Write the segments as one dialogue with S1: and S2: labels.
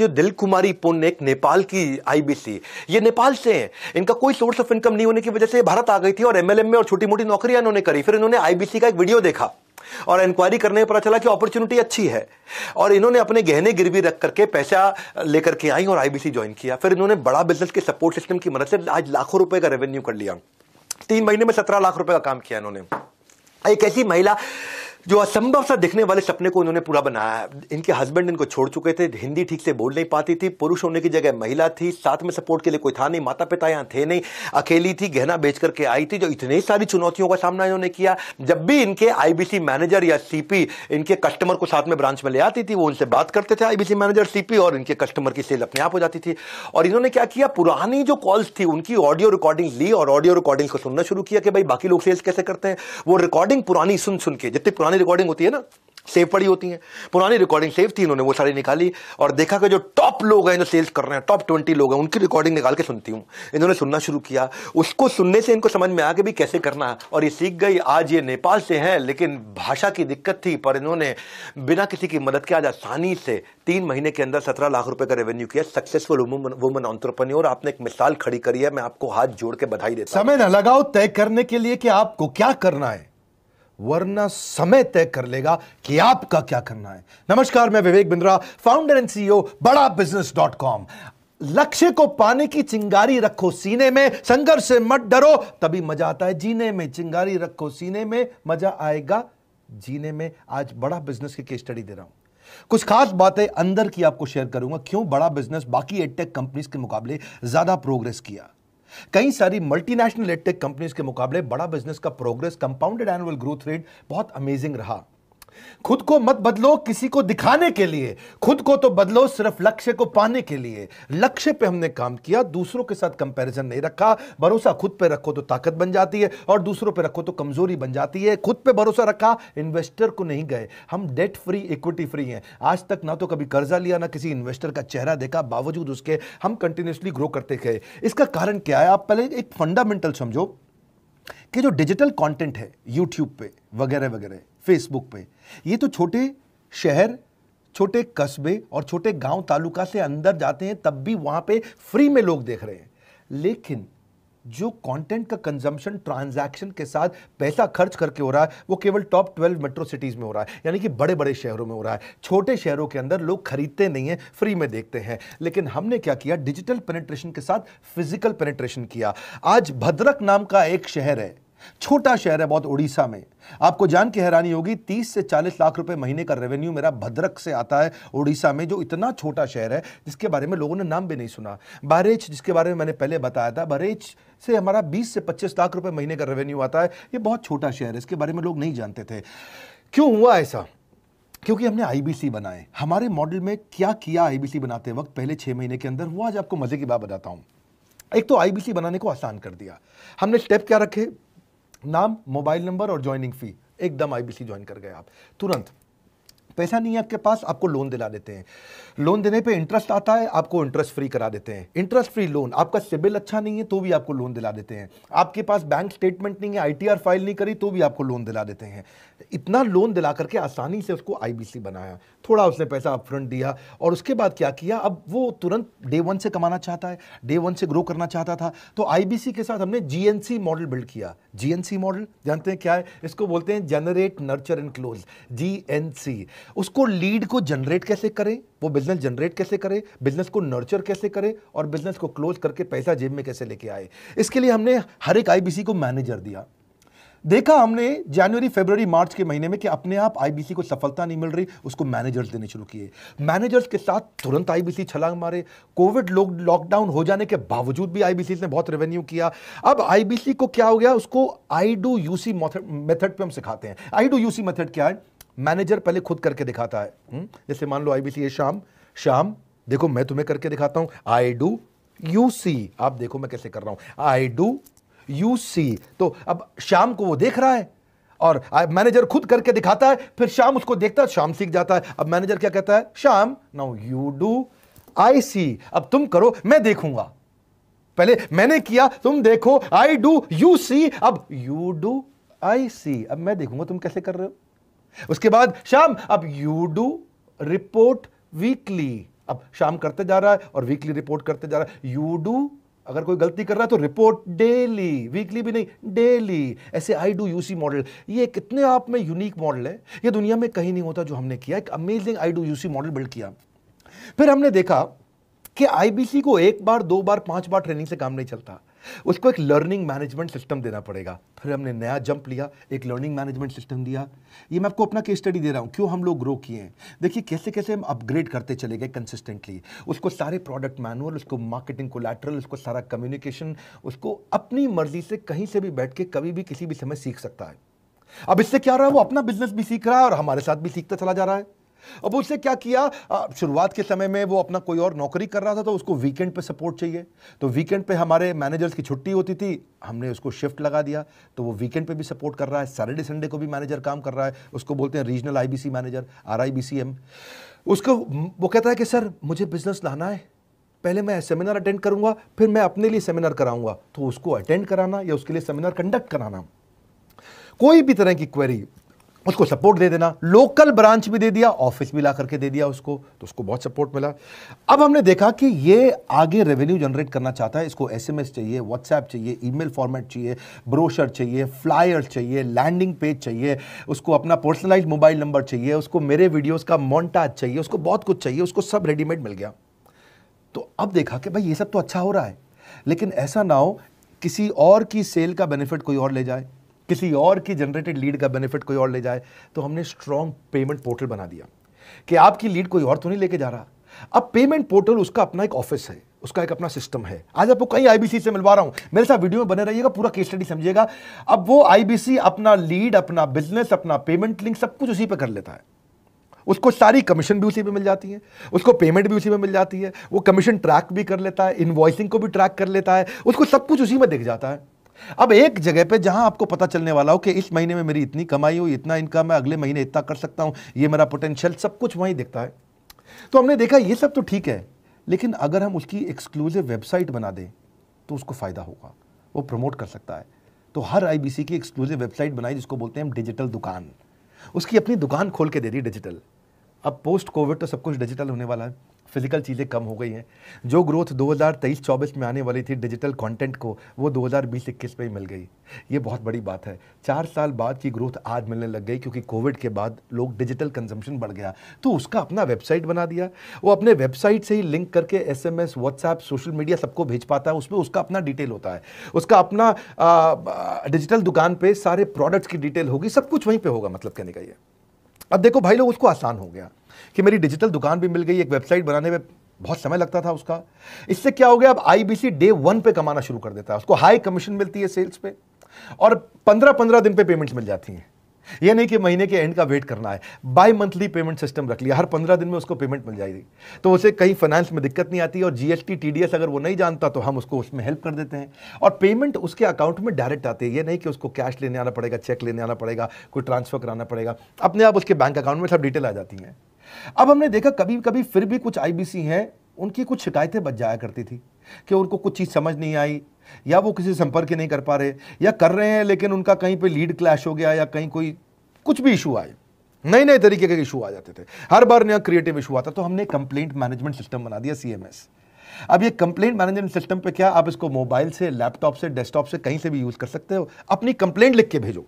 S1: जो दिल कुमारी पुन, एक नेपाल की आईबीसी, ये नेपाल से हैं, इनका कोई सोर्स ऑफ इनकम नहीं होने की वजह से भारत आ गई थी और एमएलएम में और छोटी मोटी नौकरियां इन्होंने करी। फिर इन्होंने आईबीसी का एक वीडियो देखा और इंक्वायरी करने में पता चला कि अपॉर्चुनिटी अच्छी है और इन्होंने अपने गहने गिरवी रख करके पैसा लेकर के आई और आईबीसी ज्वाइन किया। फिर इन्होंने बड़ा बिजनेस के सपोर्ट सिस्टम की मदद से आज लाखों रुपए का रेवेन्यू कर लिया। 3 महीने में 17 लाख रुपए का काम किया इन्होंने। एक ऐसी महिला जो असंभव सा दिखने वाले सपने को इन्होंने पूरा बनाया। इनके हस्बैंड इनको छोड़ चुके थे, हिंदी ठीक से बोल नहीं पाती थी, पुरुष होने की जगह महिला थी, साथ में सपोर्ट के लिए कोई था नहीं, माता पिता यहां थे नहीं, अकेली थी, गहना बेच करके आई थी। जो इतनी सारी चुनौतियों का सामना इन्होंने किया, जब भी इनके आईबीसी मैनेजर या सीपी इनके कस्टमर को साथ में ब्रांच में ले आती थी, वो उनसे बात करते थे आईबीसी मैनेजर सीपी, और इनके कस्टमर की सेल अपने आप हो जाती थी। और इन्होंने क्या किया, पुरानी जो कॉल्स थी उनकी ऑडियो रिकॉर्डिंग ली और ऑडियो रिकॉर्डिंग को सुनना शुरू किया कि भाई बाकी लोग सेल्स कैसे करते हैं। वो रिकॉर्डिंग पुरानी सुन सुन के, जितनी पुरानी रिकॉर्डिंग होती है ना, सेव पड़ी होती है, पुरानी रिकॉर्डिंग सेव थी, इन्होंने वो सारी निकाली और देखा कि जो टॉप लोग हैं जो सेल्स कर रहे हैं, टॉप 20 लोग हैं, उनकी रिकॉर्डिंग निकाल के सुनती हूं। इन्होंने सुनना शुरू किया, उसको सुनने से इनको समझ में आ गया भी कैसे करना है और ये सीख गई। आज ये नेपाल से हैं, लेकिन भाषा की दिक्कत थी, पर इन्होंने बिना किसी की मदद के आज आसानी से 3 महीने के अंदर 17 लाख रुपए का रेवेन्यू किया। सक्सेसफुल वुमन एंटरप्रेन्योर, आपने एक मिसाल खड़ी करी है, मैं आपको हाथ जोड़ के बधाई देता हूं।
S2: समय न लगाओ तय करने के लिए कि आपको क्या करना है, वरना समय तय कर लेगा कि आपका क्या करना है। नमस्कार, मैं Vivek Bindra, founder and CEO बड़ाबिजनेस.com। लक्ष्य को पाने की चिंगारी रखो सीने में, संघर्ष से मत डरो, तभी मजा आता है जीने में। चिंगारी रखो सीने में, मजा आएगा जीने में। आज बड़ा बिजनेस की केस स्टडी दे रहा हूं, कुछ खास बातें अंदर की आपको शेयर करूंगा, क्यों बड़ा बिजनेस बाकी एडटेक कंपनीज के मुकाबले ज्यादा प्रोग्रेस किया। कई सारी मल्टीनेशनल एडटेक कंपनीज के मुकाबले बड़ा बिजनेस का progress, compounded annual growth rate बहुत अमेजिंग रहा। खुद को मत बदलो किसी को दिखाने के लिए, खुद को तो बदलो सिर्फ लक्ष्य को पाने के लिए। लक्ष्य पे हमने काम किया, दूसरों के साथ कंपैरिजन नहीं रखा। भरोसा खुद पे रखो तो ताकत बन जाती है और दूसरों पे रखो तो कमजोरी बन जाती है। खुद पे भरोसा रखा, इन्वेस्टर को नहीं गए। हम डेट फ्री, इक्विटी फ्री हैं। आज तक ना तो कभी कर्जा लिया, ना किसी इन्वेस्टर का चेहरा देखा, बावजूद उसके हम कंटिन्यूसली ग्रो करते गए। इसका कारण क्या है? आप पहले एक फंडामेंटल समझो कि जो डिजिटल कंटेंट है यूट्यूब पे वगैरह वगैरह, फेसबुक पे, ये तो छोटे शहर, छोटे कस्बे और छोटे गांव तालुका से अंदर जाते हैं, तब भी वहां पे फ्री में लोग देख रहे हैं। लेकिन जो कंटेंट का कंजम्पशन ट्रांजैक्शन के साथ पैसा खर्च करके हो रहा है, वो केवल टॉप 12 मेट्रो सिटीज में हो रहा है, यानी कि बड़े बड़े शहरों में हो रहा है। छोटे शहरों के अंदर लोग खरीदते नहीं हैं, फ्री में देखते हैं। लेकिन हमने क्या किया, डिजिटल पेनिट्रेशन के साथ फिजिकल पेनिट्रेशन किया। आज भद्रक नाम का एक शहर है, छोटा शहर है बहुत, उड़ीसा में। आपको जान के हैरानी होगी, 30 से 40 लाख रुपए महीने का रेवेन्यू मेरा भद्रक से आता है, उड़ीसा में, जो इतना छोटा शहर है जिसके बारे में लोगों ने नाम भी नहीं सुना। बहरेच, जिसके बारे में मैंने पहले बताया था, बहरेच से हमारा 20 से 25 लाख रुपए महीने का रेवेन्यू आता है। ये बहुत छोटा शहर है, इसके बारे में लोग नहीं जानते थे। क्यों हुआ ऐसा? क्योंकि हमने आईबीसी बनाए। हमारे मॉडल में क्या किया आईबीसी बनाते वक्त, पहले 6 महीने के अंदर हुआ। आज आपको मजे की बात बताता हूं। एक तो आईबीसी बनाने को आसान कर दिया हमने। स्टेप क्या रखे? नाम, मोबाइल नंबर और ज्वाइनिंग फी। एकदम आईबीसी ज्वाइन कर गए आप तुरंत। पैसा नहीं है आपके पास, आपको लोन दिला देते हैं। लोन देने पे इंटरेस्ट आता है, आपको इंटरेस्ट फ्री करा देते हैं। Interest free loan. आपका सिबिल अच्छा नहीं है तो भी आपको लोन दिला देते हैं। आपके पास बैंक स्टेटमेंट नहीं है, आईटीआर फाइल नहीं करी तो भी आपको लोन दिला देते हैं। इतना लोन दिला करके आसानी से उसको आईबीसी बनाया। थोड़ा उसने पैसा अपफ्रंट दिया और उसके बाद क्या किया, अब वो तुरंत डे 1 से कमाना चाहता है, डे 1 से ग्रो करना चाहता था। तो आईबीसी के साथ हमने जीएनसी मॉडल बिल्ड किया। जीएनसी मॉडल जानते हैं क्या है? इसको बोलते हैं generate, nurture and close, GNC. उसको लीड को जनरेट कैसे करें, वो बिजनेस जनरेट कैसे करे, बिजनेस को नर्चर कैसे करे और बिजनेस को क्लोज करके पैसा जेब में कैसे लेके आए। इसके लिए हमने हर एक आईबीसी को मैनेजर दिया। देखा हमने जनवरी, फरवरी, मार्च के महीने में कि अपने आप आईबीसी को सफलता नहीं मिल रही, उसको मैनेजर्स देने शुरू किए। मैनेजर्स के साथ तुरंत आईबीसी छलांग मारे। कोविड लॉकडाउन हो जाने के बावजूद भी आईबीसी ने बहुत रेवेन्यू किया। अब आईबीसी को क्या हो गया, उसको आई डू यूसी मेथड पे हम सिखाते हैं। आई डू यूसी मेथड क्या है? मैनेजर पहले खुद करके दिखाता है। जैसे मान लो आईबीसी है शाम देखो मैं तुम्हें करके दिखाता हूं, आई डू यूसी, आप देखो मैं कैसे कर रहा हूं, आई डू यूसी। तो अब शाम को वो देख रहा है और मैनेजर खुद करके दिखाता है, फिर शाम उसको देखता है, शाम सीख जाता है। अब मैनेजर क्या कहता है, शाम नाउ यू डू आई सी, अब तुम करो मैं देखूंगा। पहले मैंने किया, तुम देखो, आई डू यू सी, अब यू डू आई सी, अब मैं देखूंगा तुम कैसे कर रहे हो। उसके बाद शाम, अब यू डू रिपोर्ट वीकली, अब शाम करते जा रहा है और वीकली रिपोर्ट करते जा रहा है। यू डू, अगर कोई गलती कर रहा है तो रिपोर्ट डेली, वीकली भी नहीं, डेली। ऐसे आई डू यूसी मॉडल, ये कितने आप में यूनिक मॉडल है, ये दुनिया में कहीं नहीं होता जो हमने किया। एक amazing I do UC model build किया। फिर हमने देखा कि आईबीसी को 1 बार 2 बार 5 बार ट्रेनिंग से काम नहीं चलता, उसको एक लर्निंग मैनेजमेंट सिस्टम देना पड़ेगा। फिर हमने नया जंप लिया, एक लर्निंग मैनेजमेंट सिस्टम दिया। ये मैं आपको अपना केस स्टडी दे रहा हूं, क्यों हम लोग ग्रो किए हैं। देखिए कैसे कैसे हम अपग्रेड करते चले गए कंसिस्टेंटली। उसको सारे प्रोडक्ट मैनुअल, उसको मार्केटिंग कोलैटरल, उसको सारा कम्युनिकेशन, उसको अपनी मर्जी से कहीं से भी बैठ के कभी भी किसी भी समय सीख सकता है। अब इससे क्या रहा है, वो अपना बिजनेस भी सीख रहा है और हमारे साथ भी सीखता चला जा रहा है। अब उससे क्या किया, शुरुआत के समय में वो अपना कोई और नौकरी कर रहा था तो उसको वीकेंड पे सपोर्ट चाहिए, तो वीकेंड पे हमारे मैनेजर्स की छुट्टी होती थी, हमने उसको शिफ्ट लगा दिया, तो वो वीकेंड पे भी सपोर्ट कर रहा है। सैटरडे संडे को भी मैनेजर काम कर रहा है, उसको बोलते हैं रीजनल आईबीसी मैनेजर, RIBCM। उसको वो कहता है कि सर मुझे बिजनेस लाना है, पहले मैं सेमिनार अटेंड करूंगा, फिर मैं अपने लिए सेमिनार कराऊंगा। तो उसको अटेंड कराना या उसके लिए सेमिनार कंडक्ट कराना, कोई भी तरह की क्वेरी, उसको सपोर्ट दे देना। लोकल ब्रांच भी दे दिया, ऑफिस भी ला करके दे दिया उसको, तो उसको बहुत सपोर्ट मिला। अब हमने देखा कि ये आगे रेवेन्यू जनरेट करना चाहता है, इसको SMS चाहिए, व्हाट्सएप चाहिए, ईमेल फॉर्मेट चाहिए, ब्रोशर चाहिए, फ्लायर चाहिए, लैंडिंग पेज चाहिए, उसको अपना पर्सनलाइज्ड मोबाइल नंबर चाहिए, उसको मेरे वीडियोस का मोन्टाज चाहिए, उसको बहुत कुछ चाहिए, उसको सब रेडीमेड मिल गया। तो अब देखा कि भाई ये सब तो अच्छा हो रहा है, लेकिन ऐसा ना हो किसी और की सेल का बेनिफिट कोई और ले जाए, किसी और की जनरेटेड लीड का बेनिफिट कोई और ले जाए। तो हमने स्ट्रॉन्ग पेमेंट पोर्टल बना दिया कि आपकी लीड कोई और तो नहीं लेके जा रहा। अब पेमेंट पोर्टल उसका अपना एक ऑफिस है, उसका एक अपना सिस्टम है। आज आपको कई आईबीसी से मिलवा रहा हूं, मेरे साथ वीडियो में बने रहिएगा, पूरा केस स्टडी समझिएगा। अब वो आईबीसी अपना लीड, अपना बिजनेस, अपना पेमेंट लिंक सब कुछ उसी पे कर लेता है। उसको सारी कमीशन भी उसी पे मिल जाती है, उसको पेमेंट भी उसी में मिल जाती है, वो कमीशन ट्रैक भी कर लेता है, इनवॉइसिंग को भी ट्रैक कर लेता है, उसको सब कुछ उसी में दिख जाता है। अब एक जगह पे जहां आपको पता चलने वाला हो कि इस महीने में मेरी इतनी कमाई हुई, इतना इनकम है, अगले महीने इतना कर सकता हूं, ये मेरा पोटेंशियल, सब कुछ वहीं दिखता है। तो हमने देखा ये सब तो ठीक है, लेकिन अगर हम उसकी एक्सक्लूसिव वेबसाइट बना दें तो उसको फायदा होगा, वो प्रमोट कर सकता है। तो हर आईबीसी की एक्सक्लूसिव वेबसाइट बनाई जिसको बोलते हैं हम डिजिटल दुकान, उसकी अपनी दुकान खोल के दे दी डिजिटल। अब पोस्ट कोविड तो सब कुछ डिजिटल होने वाला है, फिजिकल चीज़ें कम हो गई हैं। जो ग्रोथ 2023-24 में आने वाली थी डिजिटल कंटेंट को, वो 2020-21 में ही मिल गई। ये बहुत बड़ी बात है। 4 साल बाद की ग्रोथ आज मिलने लग गई, क्योंकि कोविड के बाद लोग डिजिटल कंजम्पशन बढ़ गया। तो उसका अपना वेबसाइट बना दिया, वो अपने वेबसाइट से ही लिंक करके SMS, व्हाट्सएप, सोशल मीडिया सबको भेज पाता है। उसमें उसका अपना डिटेल होता है, उसका अपना डिजिटल दुकान पे सारे प्रोडक्ट्स की डिटेल होगी, सब कुछ वहीं पर होगा। मतलब कहने का ये, अब देखो भाई लोग, उसको आसान हो गया कि मेरी डिजिटल दुकान भी मिल गई। एक वेबसाइट बनाने में बहुत समय लगता था उसका, इससे क्या हो गया, अब आईबीसी डे 1 पे कमाना शुरू कर देता है। उसको हाई कमीशन मिलती है सेल्स पे, और 15-15 दिन पे पेमेंट्स मिल जाती हैं। ये नहीं कि महीने के एंड का वेट करना है, बाई मंथली पेमेंट सिस्टम रख लिया, हर 15 दिन में उसको पेमेंट मिल जाएगी। तो उसे कहीं फाइनेंस में दिक्कत नहीं आती, और GST TDS अगर वो नहीं जानता तो हम उसको उसमें हेल्प कर देते हैं, और पेमेंट उसके अकाउंट में डायरेक्ट आती है। ये नहीं कि उसको कैश लेने आना पड़ेगा, चेक लेने आना पड़ेगा, कोई ट्रांसफर कराना पड़ेगा, अपने आप उसके बैंक अकाउंट में सब डिटेल आ जाती हैं। अब हमने देखा कभी कभी फिर भी कुछ आईबीसी हैं, उनकी कुछ शिकायतें बच जाया करती थी कि उनको कुछ चीज़ समझ नहीं आई, या वो किसी से संपर्क ही नहीं कर पा रहे, या कर रहे हैं लेकिन उनका कहीं पे लीड क्लैश हो गया, या कहीं कोई कुछ भी इशू आए, नए नए तरीके के इशू आ जाते थे, हर बार नया क्रिएटिव इशू आता। तो हमने कंप्लेंट मैनेजमेंट सिस्टम बना दिया, CMS। अब ये कंप्लेंट मैनेजमेंट सिस्टम पे क्या, आप इसको मोबाइल से, लैपटॉप से, डेस्कटॉप से, कहीं से भी यूज कर सकते हो। अपनी कंप्लेंट लिख के भेजो,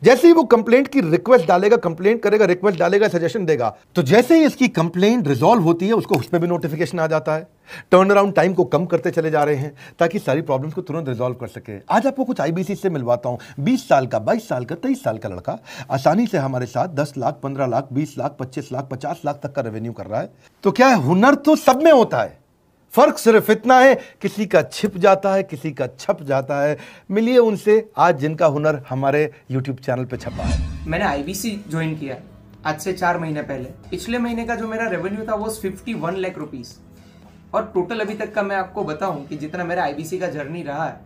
S2: जैसे ही वो कंप्लेंट की रिक्वेस्ट डालेगा, कंप्लेंट करेगा, रिक्वेस्ट डालेगा, सजेशन देगा, तो जैसे ही इसकी कंप्लेंट रिजॉल्व होती है उसको उस पर भी नोटिफिकेशन आ जाता है। टर्न अराउंड टाइम को कम करते चले जा रहे हैं ताकि सारी प्रॉब्लम्स को तुरंत रिजॉल्व कर सके। आज आपको कुछ आईबीसी से मिलवाता हूं, 20 साल का, 22 साल का, 23 साल का लड़का आसानी से हमारे साथ 10 लाख, 15 लाख, 20 लाख, 25 लाख, 50 लाख तक का रेवेन्यू कर रहा है। तो क्या है, हुनर तो सब में होता है, फर्क सिर्फ इतना है किसी का छिप जाता है, किसी का छप जाता है। मिलिए उनसे आज जिनका हुनर हमारे YouTube चैनल पे छपा है।
S3: मैंने आईबीसी ज्वाइन किया आज से 4 महीने पहले। पिछले महीने का जो मेरा रेवेन्यू था वो 51 लाख रुपीस, और टोटल अभी तक का मैं आपको बताऊं कि जितना मेरा आईबीसी का जर्नी रहा है,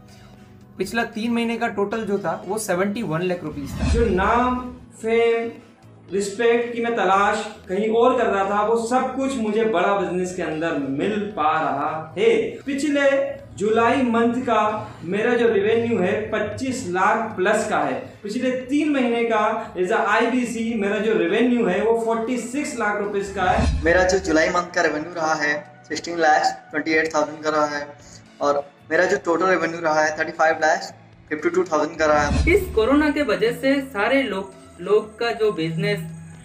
S3: पिछला 3 महीने का टोटल जो था वो 71 लाख रुपीस था। जो नाम, फेम, रिस्पेक्ट की मैं तलाश कहीं और कर रहा था, वो सब कुछ मुझे बड़ा बिजनेस के अंदर मिल पा रहा है। पिछले
S4: जुलाई मंथ का मेरा जो रेवेन्यू है 25 लाख प्लस का है। पिछले 3 महीने का एज आईबीसी मेरा जो रेवेन्यू है वो 46 लाख रुपीस का है।
S5: मेरा जो जुलाई मंथ का रेवेन्यू रहा है 16,28,000 का रहा है और मेरा जो टोटल रेवेन्यू रहा है 35,52,000 का रहा है।
S6: इस कोरोना के वजह से सारे लोग का जो बिजनेस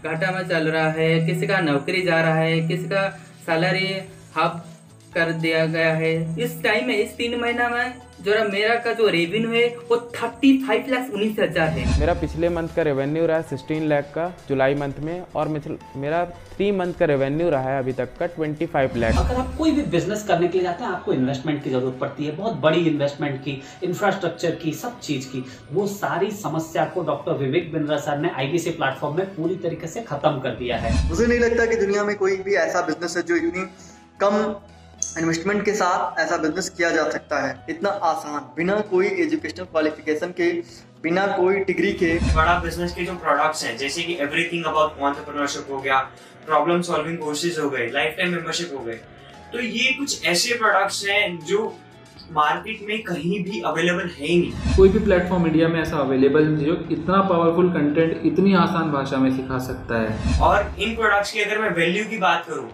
S6: घाटा में चल रहा है, किसी का नौकरी जा रहा है, किसी का सैलरी हाफ कर दिया गया है। इस टाइम में इस 3 महीना में जो मेरा का जो रेवेन्यू है वो 35,19,000 है।
S7: मेरा पिछले मंथ का रेवेन्यू रहा है 16 लाख का जुलाई मंथ में और मेरा 3 मंथ का रेवेन्यू रहा है अभी तक का 25 लाख।
S8: अगर आप कोई भी बिजनेस करने के लिए जाते हैं आपको इन्वेस्टमेंट की जरूरत पड़ती है, बहुत बड़ी इन्वेस्टमेंट की, इंफ्रास्ट्रक्चर की, सब चीज की। वो सारी समस्या को डॉक्टर विवेक बिंद्रा सर ने आईबीसी प्लेटफॉर्म में पूरी तरीके से खत्म कर दिया है।
S5: मुझे नहीं लगता कि दुनिया में कोई भी ऐसा बिजनेस है जो इतनी कम इन्वेस्टमेंट के साथ ऐसा बिजनेस किया जा सकता है, इतना आसान, बिना कोई एजुकेशनल क्वालिफिकेशन के, बिना कोई डिग्री के।
S4: बड़ा बिजनेस के जो प्रोडक्ट्स हैं जैसे कि एवरीथिंग अबाउट एंटरप्रेन्योरशिप हो गया, प्रॉब्लम सॉल्विंग कोर्सेज हो गए, लाइफ टाइम मेंबरशिप हो गए, तो ये कुछ ऐसे प्रोडक्ट्स हैं जो मार्केट में कहीं भी अवेलेबल है ही नहीं।
S9: कोई भी प्लेटफॉर्म इंडिया में ऐसा अवेलेबल नहीं जो इतना पावरफुल कंटेंट इतनी आसान भाषा में सिखा सकता है।
S4: और इन प्रोडक्ट्स की अगर मैं वैल्यू की बात करूं,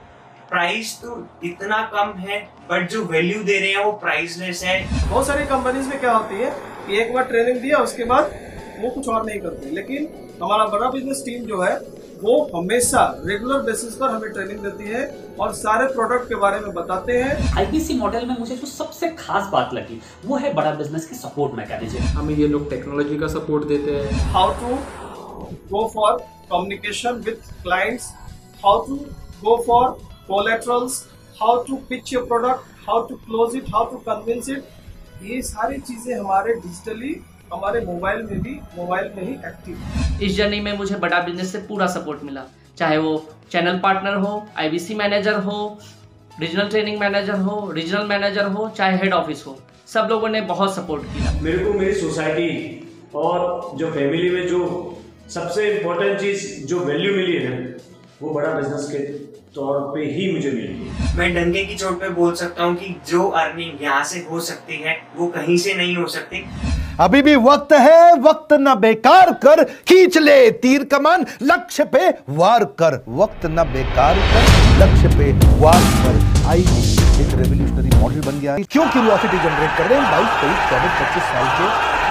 S4: प्राइस तो इतना कम है बट जो वैल्यू दे रहे हैं वो प्राइसलेस है।
S10: बहुत सारी कंपनीज में क्या होती है कि एक बार ट्रेनिंग दिया उसके बाद वो कुछ और नहीं करते, लेकिन हमारा बड़ा बिजनेस टीम जो है वो हमेशा रेगुलर बेसिस पर हमें ट्रेनिंग देती है और सारे प्रोडक्ट के बारे में बताते हैं।
S8: आईबीसी मॉडल में मुझे जो सबसे खास बात लगी वो है बड़ा बिजनेस की सपोर्ट मैकेनिज्म।
S9: हमें ये लोग टेक्नोलॉजी का सपोर्ट देते हैं।
S10: How to go for communication with clients, how to go for collaterals, how to pitch your product, how to close it, how to convince it, ये सारी चीजें हमारे डिजिटली हमारे मोबाइल में ही एक्टिव।
S6: इस जर्नी में मुझे बड़ा बिजनेस से पूरा सपोर्ट मिला, चाहे वो चैनल पार्टनर हो, आईबीसी मैनेजर हो, रीजनल ट्रेनिंग मैनेजर हो, रीजनल मैनेजर हो, चाहे हेड ऑफिस हो, सब लोगों ने बहुत सपोर्ट किया।
S4: मेरे को मेरी सोसाइटी और जो फैमिली में जो सबसे इम्पोर्टेंट चीज जो वैल्यू मिली है वो बड़ा बिजनेस के तौर पे ही मुझे मिली। मैं डंके की चोट पे बोल सकता हूँ कि जो अर्निंग यहाँ से हो सकती है वो कहीं से नहीं हो सकती।
S2: अभी भी वक्त है, वक्त न बेकार कर, खींच ले तीर कमान, लक्ष्य पे वार कर, वक्त न बेकार कर, लक्ष्य पे वार कर। आईबीसी एक रेवोल्यूशनरी मॉडल बन गया है। क्यों क्यूरियोसिटी जनरेट कर रहे हैं 22, 23, 24, 25 साल के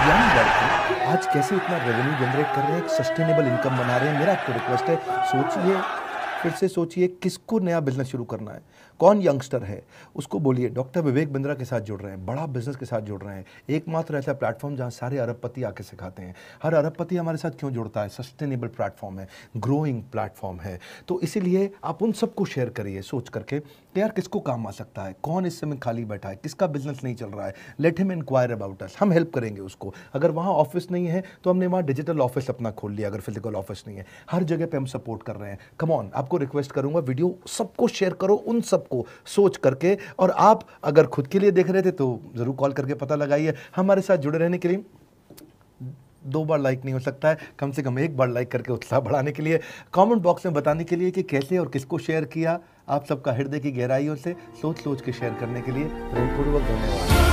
S2: यंग लड़के आज कैसे इतना रेवेन्यू जनरेट कर रहे हैं, एक सस्टेनेबल इनकम बना रहे हैं। मेरा आपको रिक्वेस्ट है, सोचिए, फिर से सोचिए, किसको नया बिजनेस शुरू करना है, कौन यंगस्टर है, उसको बोलिए डॉक्टर विवेक बिंद्रा के साथ जुड़ रहे हैं, बड़ा बिजनेस के साथ जुड़ रहे हैं। एकमात्र ऐसा प्लेटफॉर्म जहां सारे अरबपति आके सिखाते हैं। हर अरबपति हमारे साथ क्यों जुड़ता है? सस्टेनेबल प्लेटफॉर्म है, ग्रोइंग प्लेटफॉर्म है। तो इसीलिए आप उन सबको शेयर करिए सोच करके कि यार किसको काम आ सकता है, कौन इस समय खाली बैठा है, किसका बिजनेस नहीं चल रहा है, let him inquire about us, हम हेल्प करेंगे उसको। अगर वहाँ ऑफिस नहीं है तो हमने वहाँ डिजिटल ऑफिस अपना खोल लिया, अगर फिजिकल ऑफिस नहीं है, हर जगह पे हम सपोर्ट कर रहे हैं। कम ऑन, आपको रिक्वेस्ट करूंगा वीडियो सबको शेयर करो, उन सबको सोच करके। और आप अगर खुद के लिए देख रहे थे तो जरूर कॉल करके पता लगाइए। हमारे साथ जुड़े रहने के लिए 2 बार लाइक नहीं हो सकता है, कम से कम 1 बार लाइक करके उत्साह बढ़ाने के लिए, कमेंट बॉक्स में बताने के लिए कि कैसे और किसको शेयर किया। आप सबका हृदय की गहराइयों से सोच सोच के शेयर करने के लिए हृदयपूर्वक धन्यवाद।